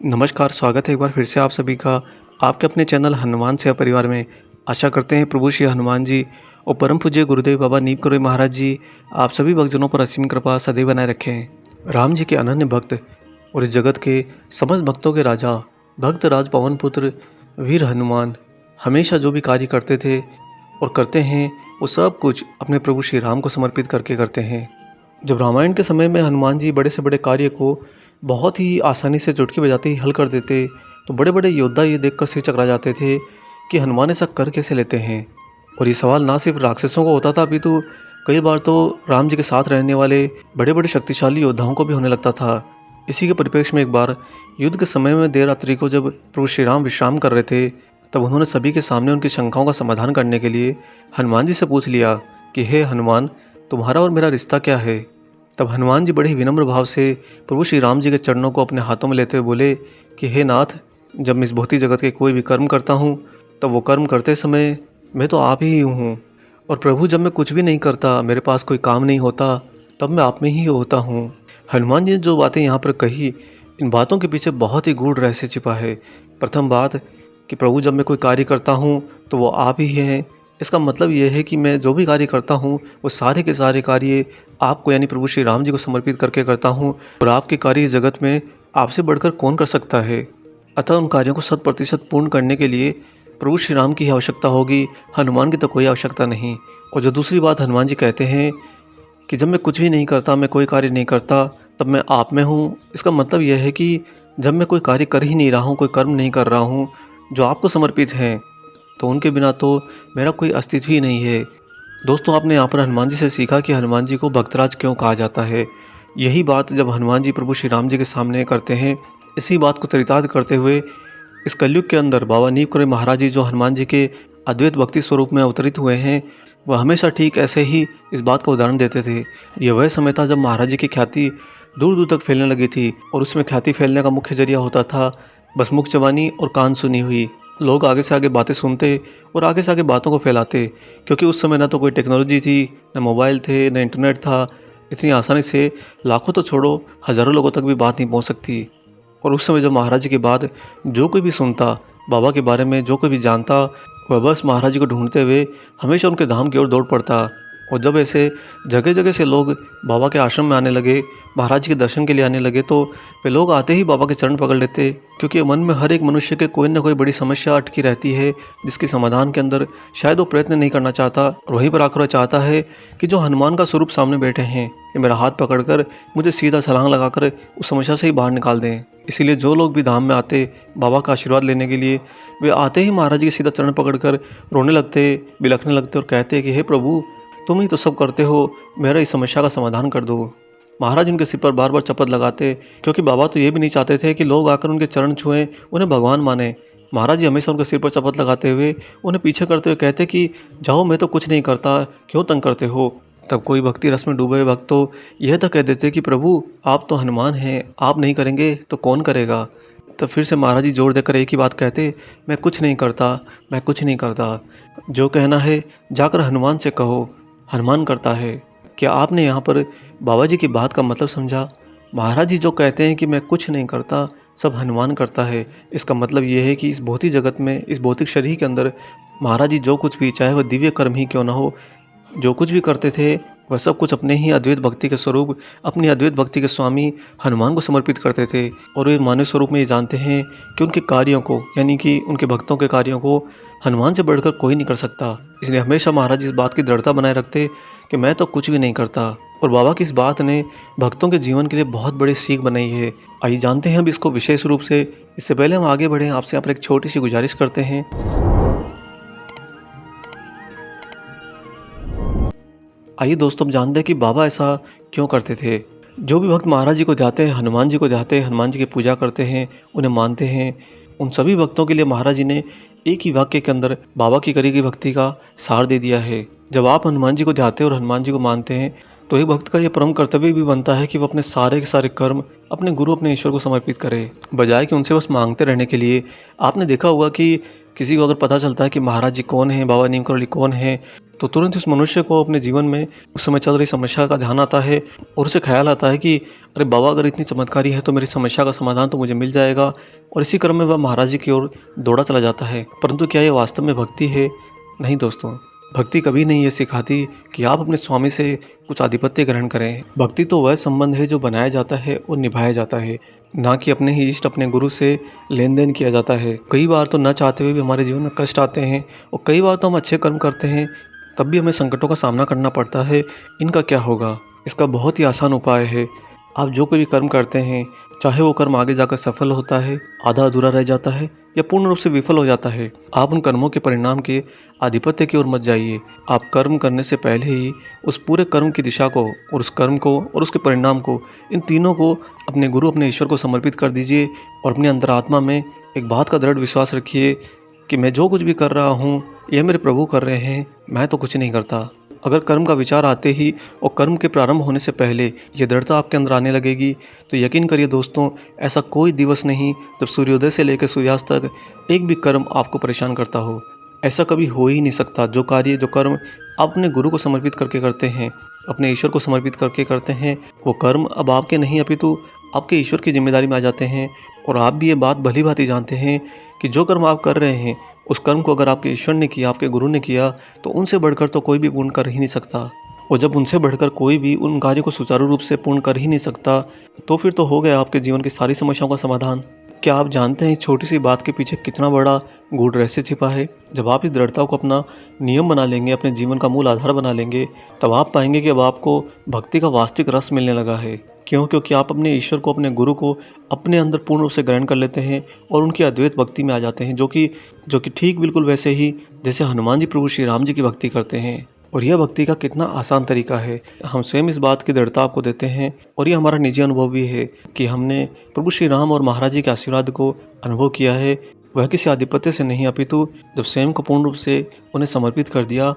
नमस्कार, स्वागत है एक बार फिर से आप सभी का आपके अपने चैनल हनुमान सेवा परिवार में। आशा करते हैं प्रभु श्री हनुमान जी और परम पूज्य गुरुदेव बाबा नीम करोड़ी महाराज जी आप सभी भक्तजनों पर असीम कृपा सदैव बनाए रखें। राम जी के अनन्य भक्त और इस जगत के समस्त भक्तों के राजा भक्त राज पवन पुत्र वीर हनुमान हमेशा जो भी कार्य करते थे और करते हैं वो सब कुछ अपने प्रभु श्री राम को समर्पित करके करते हैं। जब रामायण के समय में हनुमान जी बड़े से बड़े कार्य को बहुत ही आसानी से चुटकी बजाते ही हल कर देते, तो बड़े बड़े योद्धा ये देखकर सिर चकरा जाते थे कि हनुमान ऐसा कर कैसे लेते हैं। और ये सवाल ना सिर्फ राक्षसों को होता था, अपितु कई बार तो राम जी के साथ रहने वाले बड़े बड़े शक्तिशाली योद्धाओं को भी होने लगता था। इसी के परिप्रेक्ष्य में एक बार युद्ध के समय में देर रात्रि को जब प्रभु श्री राम विश्राम कर रहे थे, तब उन्होंने सभी के सामने उनकी शंकाओं का समाधान करने के लिए हनुमान जी से पूछ लिया कि हे हनुमान, तुम्हारा और मेरा रिश्ता क्या है। तब हनुमान जी बड़े ही विनम्र भाव से प्रभु श्री राम जी के चरणों को अपने हाथों में लेते हुए बोले कि हे नाथ, जब मैं इस भौतिक जगत के कोई भी कर्म करता हूँ तब वो कर्म करते समय मैं तो आप ही हूँ, और प्रभु जब मैं कुछ भी नहीं करता, मेरे पास कोई काम नहीं होता, तब मैं आप में ही होता हूँ। हनुमान जी ने जो बातें यहाँ पर कही, इन बातों के पीछे बहुत ही गूढ़ रहस्य छिपा है। प्रथम बात कि प्रभु जब मैं कोई कार्य करता हूँ तो वो आप ही हैं। इसका मतलब ये है कि मैं जो भी कार्य करता हूँ वो सारे के सारे कार्य आपको यानी प्रभु श्री राम जी को समर्पित करके करता हूँ, और आपके कार्य इस जगत में आपसे बढ़कर कौन कर सकता है। अतः उन कार्यों को 100% पूर्ण करने के लिए प्रभु श्री राम की ही आवश्यकता होगी, हनुमान की तो कोई आवश्यकता नहीं। और जो दूसरी बात हनुमान जी कहते हैं कि जब मैं कुछ भी नहीं करता, मैं कोई कार्य नहीं करता, तब मैं आप में हूँ। इसका मतलब यह है कि जब मैं कोई कार्य कर ही नहीं रहा हूँ, कोई कर्म नहीं कर रहा हूँ जो आपको समर्पित हैं, तो उनके बिना तो मेरा कोई अस्तित्व ही नहीं है। दोस्तों, आपने यहाँ पर हनुमान जी से सीखा कि हनुमान जी को भक्तराज क्यों कहा जाता है। यही बात जब हनुमान जी प्रभु श्री राम जी के सामने करते हैं, इसी बात को चरितार्थ करते हुए इस कलयुग के अंदर बाबा नीम करोड़ी महाराज जी जो हनुमान जी के अद्वैत भक्ति स्वरूप में अवतरित हुए हैं, वह हमेशा ठीक ऐसे ही इस बात का उदाहरण देते थे। यह वह समय था जब महाराज जी की ख्याति दूर दूर तक फैलने लगी थी, और उसमें ख्याति फैलने का मुख्य जरिया होता था बस मुख जबानी और कान सुनी हुई। लोग आगे से आगे बातें सुनते और आगे से आगे बातों को फैलाते, क्योंकि उस समय ना तो कोई टेक्नोलॉजी थी, न मोबाइल थे, न इंटरनेट था। इतनी आसानी से लाखों तो छोड़ो, हज़ारों लोगों तक भी बात नहीं पहुंच सकती। और उस समय जब महाराज जी के बाद जो कोई भी सुनता, बाबा के बारे में जो कोई भी जानता, वह बस महाराज जी को ढूंढते हुए हमेशा उनके धाम की ओर दौड़ पड़ता। और जब ऐसे जगह जगह से लोग बाबा के आश्रम में आने लगे, महाराज जी के दर्शन के लिए आने लगे, तो वे लोग आते ही बाबा के चरण पकड़ लेते, क्योंकि मन में हर एक मनुष्य के कोई ना कोई बड़ी समस्या अटकी रहती है, जिसके समाधान के अंदर शायद वो प्रयत्न नहीं करना चाहता, और वहीं पर आकर वह चाहता है कि जो हनुमान का स्वरूप सामने बैठे हैं, कि मेरा हाथ पकड़कर मुझे सीधा छलांग लगाकर उस समस्या से ही बाहर निकाल दें। इसीलिए जो लोग भी धाम में आते बाबा का आशीर्वाद लेने के लिए, वे आते ही महाराज जी के सीधा चरण पकड़कर रोने लगते, बिलखने लगते और कहते कि हे प्रभु, तुम ही तो सब करते हो, मेरा इस समस्या का समाधान कर दो। महाराज उनके सिर पर बार बार चपत लगाते, क्योंकि बाबा तो ये भी नहीं चाहते थे कि लोग आकर उनके चरण छुएं, उन्हें भगवान माने। महाराज जी हमेशा उनके सिर पर चपत लगाते हुए उन्हें पीछे करते हुए कहते कि जाओ, मैं तो कुछ नहीं करता, क्यों तंग करते हो। तब कोई भक्ति रस में डूबे भक्त तो यह तक कह देते कि प्रभु, आप तो हनुमान हैं, आप नहीं करेंगे तो कौन करेगा। तब फिर से महाराज जी जोर देकर एक ही बात कहते, मैं कुछ नहीं करता, मैं कुछ नहीं करता। जो कहना है जाकर हनुमान से कहो, हनुमान करता है। क्या आपने यहाँ पर बाबा जी की बात का मतलब समझा। महाराज जी जो कहते हैं कि मैं कुछ नहीं करता, सब हनुमान करता है, इसका मतलब ये है कि इस भौतिक जगत में, इस भौतिक शरीर के अंदर महाराज जी जो कुछ भी, चाहे वह दिव्य कर्म ही क्यों ना हो, जो कुछ भी करते थे वह सब कुछ अपने ही अद्वैत भक्ति के स्वरूप, अपनी अद्वैत भक्ति के स्वामी हनुमान को समर्पित करते थे। और वे मानव स्वरूप में ये जानते हैं कि उनके कार्यों को, यानी कि उनके भक्तों के कार्यों को हनुमान से बढ़कर कोई नहीं कर सकता। इसलिए हमेशा महाराज इस बात की दृढ़ता बनाए रखते कि मैं तो कुछ भी नहीं करता। और बाबा की इस बात ने भक्तों के जीवन के लिए बहुत बड़ी सीख बनाई है। आइए जानते हैं अब इसको विशेष रूप से। इससे पहले हम आगे बढ़ें, आपसे यहाँ पर एक छोटी सी गुजारिश करते हैं। आइए दोस्तों, अब जानते हैं कि बाबा ऐसा क्यों करते थे। जो भी भक्त महाराज जी को जाते हैं, हनुमान जी को जाते हैं, हनुमान जी की पूजा करते हैं, उन्हें मानते हैं, उन सभी भक्तों के लिए महाराज जी ने एक ही वाक्य के अंदर बाबा की करी गई भक्ति का सार दे दिया है। जब आप हनुमान जी को जाते हैं और हनुमान जी को मानते हैं, तो एक भक्त का यह परम कर्तव्य भी बनता है कि वो अपने सारे के सारे कर्म अपने गुरु, अपने ईश्वर को समर्पित करें, बजाय कि उनसे बस मांगते रहने के लिए। आपने देखा होगा कि किसी को अगर पता चलता है कि महाराज जी कौन है, बाबा नीम करोली कौन है, तो तुरंत उस मनुष्य को अपने जीवन में उस समय चल रही समस्या का ध्यान आता है और उसे ख्याल आता है कि अरे बाबा अगर इतनी चमत्कारी है तो मेरी समस्या का समाधान तो मुझे मिल जाएगा, और इसी क्रम में वह महाराज जी की ओर दौड़ा चला जाता है। परंतु क्या ये वास्तव में भक्ति है? नहीं दोस्तों, भक्ति कभी नहीं ये सिखाती कि आप अपने स्वामी से कुछ आधिपत्य ग्रहण करें। भक्ति तो वह संबंध है जो बनाया जाता है और निभाया जाता है, ना कि अपने ही इष्ट, अपने गुरु से लेन देन किया जाता है। कई बार तो न चाहते हुए भी हमारे जीवन में कष्ट आते हैं, और कई बार तो हम अच्छे कर्म करते हैं तब भी हमें संकटों का सामना करना पड़ता है। इनका क्या होगा? इसका बहुत ही आसान उपाय है। आप जो कोई भी कर्म करते हैं, चाहे वो कर्म आगे जाकर सफल होता है, आधा अधूरा रह जाता है या पूर्ण रूप से विफल हो जाता है, आप उन कर्मों के परिणाम के आधिपत्य की ओर मत जाइए। आप कर्म करने से पहले ही उस पूरे कर्म की दिशा को और उस कर्म को और उसके परिणाम को, इन तीनों को अपने गुरु, अपने ईश्वर को समर्पित कर दीजिए और अपने अंतरात्मा में एक बात का दृढ़ विश्वास रखिए कि मैं जो कुछ भी कर रहा हूँ यह मेरे प्रभु कर रहे हैं, मैं तो कुछ नहीं करता। अगर कर्म का विचार आते ही और कर्म के प्रारंभ होने से पहले ये दृढ़ता आपके अंदर आने लगेगी तो यकीन करिए दोस्तों, ऐसा कोई दिवस नहीं जब सूर्योदय से लेकर सूर्यास्त तक एक भी कर्म आपको परेशान करता हो। ऐसा कभी हो ही नहीं सकता। जो कार्य, जो कर्म आप अपने गुरु को समर्पित करके करते हैं, अपने ईश्वर को समर्पित करके करते हैं, वो कर्म अब आपके नहीं अपितु आपके ईश्वर की जिम्मेदारी में आ जाते हैं। और आप भी ये बात भली भांति जानते हैं कि जो कर्म आप कर रहे हैं उस कर्म को अगर आपके ईश्वर ने किया, आपके गुरु ने किया, तो उनसे बढ़कर तो कोई भी पूर्ण कर ही नहीं सकता। और जब उनसे बढ़कर कोई भी उन कार्यों को सुचारू रूप से पूर्ण कर ही नहीं सकता, तो फिर तो हो गया आपके जीवन की सारी समस्याओं का समाधान। क्या आप जानते हैं इस छोटी सी बात के पीछे कितना बड़ा गूढ़ रहस्य छिपा है? जब आप इस दृढ़ता को अपना नियम बना लेंगे, अपने जीवन का मूल आधार बना लेंगे, तब आप पाएंगे कि अब आपको भक्ति का वास्तविक रस मिलने लगा है। क्यों? क्योंकि आप अपने ईश्वर को, अपने गुरु को अपने अंदर पूर्ण रूप से ग्रहण कर लेते हैं और उनकी अद्वैत भक्ति में आ जाते हैं, जो कि ठीक बिल्कुल वैसे ही जैसे हनुमान जी प्रभु श्री राम जी की भक्ति करते हैं। और यह भक्ति का कितना आसान तरीका है, हम स्वयं इस बात की दृढ़ता आपको देते हैं। और ये हमारा निजी अनुभव भी है कि हमने प्रभु श्री राम और महाराज जी के आशीर्वाद को अनुभव किया है। वह किसी आधिपत्य से नहीं अपितु जब स्वयं को पूर्ण रूप से उन्हें समर्पित कर दिया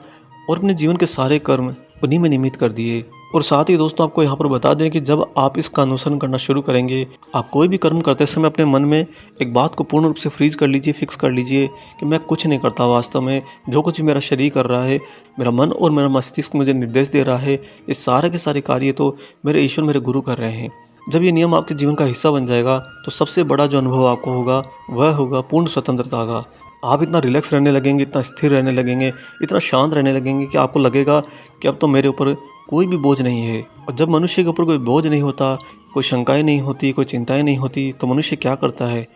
और अपने जीवन के सारे कर्म उन्हीं में निमित्त कर दिए। और साथ ही दोस्तों, आपको यहाँ पर बता दें कि जब आप इसका अनुसरण करना शुरू करेंगे, आप कोई भी कर्म करते समय अपने मन में एक बात को पूर्ण रूप से फ्रीज कर लीजिए, फिक्स कर लीजिए कि मैं कुछ नहीं करता। वास्तव में जो कुछ मेरा शरीर कर रहा है, मेरा मन और मेरा मस्तिष्क मुझे निर्देश दे रहा है, ये सारे के सारे कार्य तो मेरे ईश्वर, मेरे गुरु कर रहे हैं। जब ये नियम आपके जीवन का हिस्सा बन जाएगा तो सबसे बड़ा जो अनुभव आपको होगा वह होगा पूर्ण स्वतंत्रता का। आप इतना रिलैक्स रहने लगेंगे, इतना स्थिर रहने लगेंगे, इतना शांत रहने लगेंगे कि आपको लगेगा कि अब तो मेरे ऊपर कोई भी बोझ नहीं है। और जब मनुष्य के ऊपर कोई बोझ नहीं होता, कोई शंकाएं नहीं होती, कोई चिंताएं नहीं होती, तो मनुष्य क्या करता है?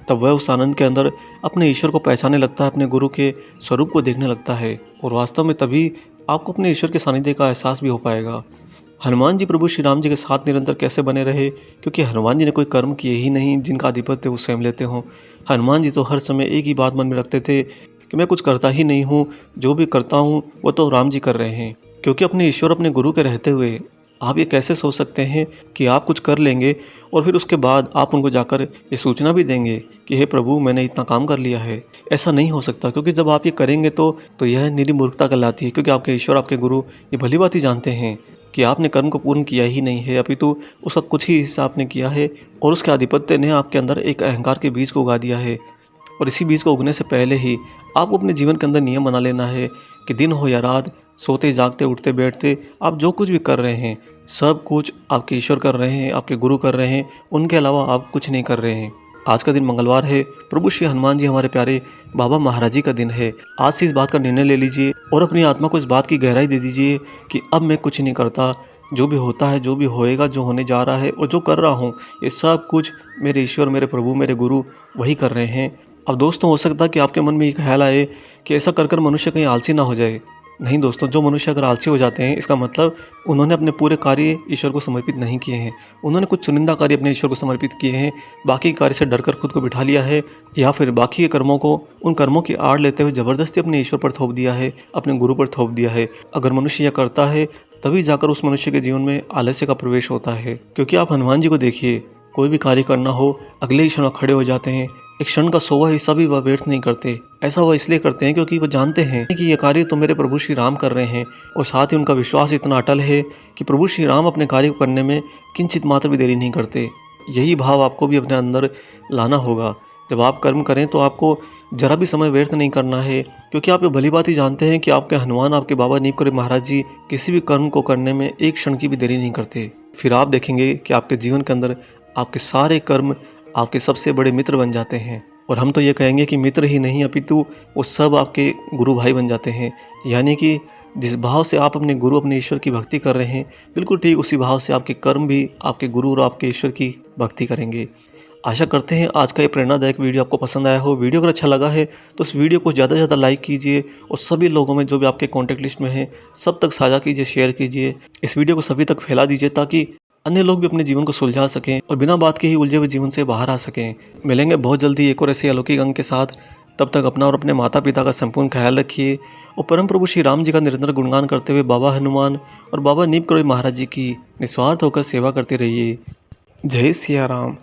तब वह उस आनंद के अंदर अपने ईश्वर को पहचानने लगता है, अपने गुरु के स्वरूप को देखने लगता है। और वास्तव में तभी आपको अपने ईश्वर के सानिध्य का एहसास भी हो पाएगा। हनुमान जी प्रभु श्री राम जी के साथ निरंतर कैसे बने रहे? क्योंकि हनुमान जी ने कोई कर्म किए ही नहीं जिनका आधिपत्य वो स्वयं लेते हों। हनुमान जी तो हर समय एक ही बात मन में रखते थे कि मैं कुछ करता ही नहीं हूँ, जो भी करता हूँ वो तो राम जी कर रहे हैं। क्योंकि अपने ईश्वर, अपने गुरु के रहते हुए आप ये कैसे सोच सकते हैं कि आप कुछ कर लेंगे और फिर उसके बाद आप उनको जाकर ये सूचना भी देंगे कि हे प्रभु, मैंने इतना काम कर लिया है? ऐसा नहीं हो सकता। क्योंकि जब आप ये करेंगे तो यह निरी मूर्खता कहलाती है। क्योंकि आपके ईश्वर, आपके गुरु ये भली बात ही जानते हैं कि आपने कर्म को पूर्ण किया ही नहीं है, अपितु उसका कुछ ही हिस्सा आपने किया है और उसके आधिपत्य ने आपके अंदर एक अहंकार के बीज को उगा दिया है। और इसी बीज को उगने से पहले ही आपको अपने जीवन के अंदर नियम बना लेना है कि दिन हो या रात, सोते जागते, उठते बैठते, आप जो कुछ भी कर रहे हैं सब कुछ आपके ईश्वर कर रहे हैं, आपके गुरु कर रहे हैं, उनके अलावा आप कुछ नहीं कर रहे हैं। आज का दिन मंगलवार है, प्रभु श्री हनुमान जी हमारे प्यारे बाबा महाराज जी का दिन है। आज से इस बात का निर्णय ले लीजिए और अपनी आत्मा को इस बात की गहराई दे दीजिए कि अब मैं कुछ नहीं करता। जो भी होता है, जो भी होएगा, जो होने जा रहा है और जो कर रहा हूँ, ये सब कुछ मेरे ईश्वर, मेरे प्रभु, मेरे गुरु वही कर रहे हैं। अब दोस्तों, हो सकता है कि आपके मन में ये ख्याल आए कि ऐसा कर कर मनुष्य कहीं आलसी ना हो जाए। नहीं दोस्तों, जो मनुष्य अगर आलसी हो जाते हैं, इसका मतलब उन्होंने अपने पूरे कार्य ईश्वर को समर्पित नहीं किए हैं। उन्होंने कुछ चुनिंदा कार्य अपने ईश्वर को समर्पित किए हैं, बाकी कार्य से डरकर खुद को बिठा लिया है, या फिर बाकी के कर्मों को, उन कर्मों की आड़ लेते हुए ज़बरदस्ती अपने ईश्वर पर थोप दिया है, अपने गुरु पर थोप दिया है। अगर मनुष्य यह करता है तभी जाकर उस मनुष्य के जीवन में आलस्य का प्रवेश होता है। क्योंकि आप हनुमान जी को देखिए, कोई भी कार्य करना हो अगले ही क्षण खड़े हो जाते हैं। एक क्षण का सोवा हिस्सा भी वह व्यर्थ नहीं करते। ऐसा वह इसलिए करते हैं क्योंकि वह जानते हैं कि ये कार्य तो मेरे प्रभु श्री राम कर रहे हैं। और साथ ही उनका विश्वास इतना अटल है कि प्रभु श्री राम अपने कार्य को करने में किंचित मात्र भी देरी नहीं करते। यही भाव आपको भी अपने अंदर लाना होगा। जब आप कर्म करें तो आपको ज़रा भी समय व्यर्थ नहीं करना है, क्योंकि आप ये भली भांति जानते हैं कि आपके हनुमान, आपके बाबा नीम करोड़ी महाराज जी किसी भी कर्म को करने में एक क्षण की भी देरी नहीं करते। फिर आप देखेंगे कि आपके जीवन के अंदर आपके सारे कर्म आपके सबसे बड़े मित्र बन जाते हैं। और हम तो ये कहेंगे कि मित्र ही नहीं अपितु वो सब आपके गुरु भाई बन जाते हैं। यानी कि जिस भाव से आप अपने गुरु, अपने ईश्वर की भक्ति कर रहे हैं, बिल्कुल ठीक उसी भाव से आपके कर्म भी आपके गुरु और आपके ईश्वर की भक्ति करेंगे। आशा करते हैं आज का ये प्रेरणादायक वीडियो आपको पसंद आया हो। वीडियो अगर अच्छा लगा है तो इस वीडियो को ज़्यादा से ज़्यादा लाइक कीजिए और सभी लोगों में जो भी आपके कॉन्टैक्ट लिस्ट में हैं सब तक साझा कीजिए, शेयर कीजिए। इस वीडियो को सभी तक फैला दीजिए ताकि अन्य लोग भी अपने जीवन को सुलझा सकें और बिना बात के ही उलझे हुए जीवन से बाहर आ सकें। मिलेंगे बहुत जल्दी एक और ऐसे अलौकिक अंग के साथ। तब तक अपना और अपने माता पिता का संपूर्ण ख्याल रखिए और परम प्रभु श्री राम जी का निरंतर गुणगान करते हुए बाबा हनुमान और बाबा नीम करोड़ी महाराज जी की निस्वार्थ होकर सेवा करते रहिए। जय सिया राम।